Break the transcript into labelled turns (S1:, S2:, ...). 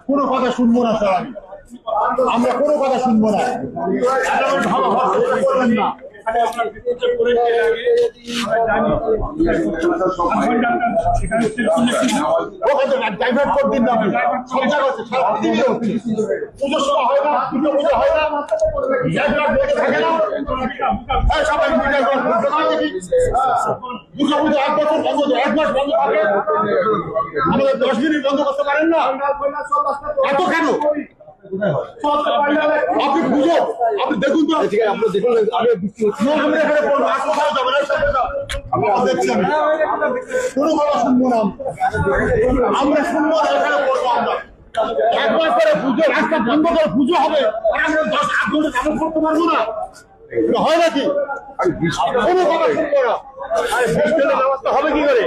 S1: কোনো কথা শুনবো না স্যার, আমরা কোনো কথা শুনবো না। ডাইভার্ট করে দিন না, সব জায়গা হচ্ছে, সারা পৃথিবী হচ্ছে। পুজোর সময় হয় না, দুর্গা পুজো হয় না, থাকে না, সবাই দুর্গা পুজো 1 বছর বন্ধ, 1 মাস বন্ধ থাকে, আমাদের 10 মিনিট বন্ধ করতে পারেন না? এত কেন? আপনি পুজো, আপনি দেখুন তো, আপনি দেখুন, আমরা এখানে দেখছেন কোনো কথা শুনবো না, আমরা শুনবো না, এখানে করবো আমরা। 1 মাস পরে পুজো, রাস্তা বন্ধ করে পুজো হবে, আমরা 10-8 ঘন্টা কাজ করতে পারবো না, হয় নাকি? কোনো কথা শুনবো না। আরে বৃষ্টির ব্যবস্থা হবে কি করে?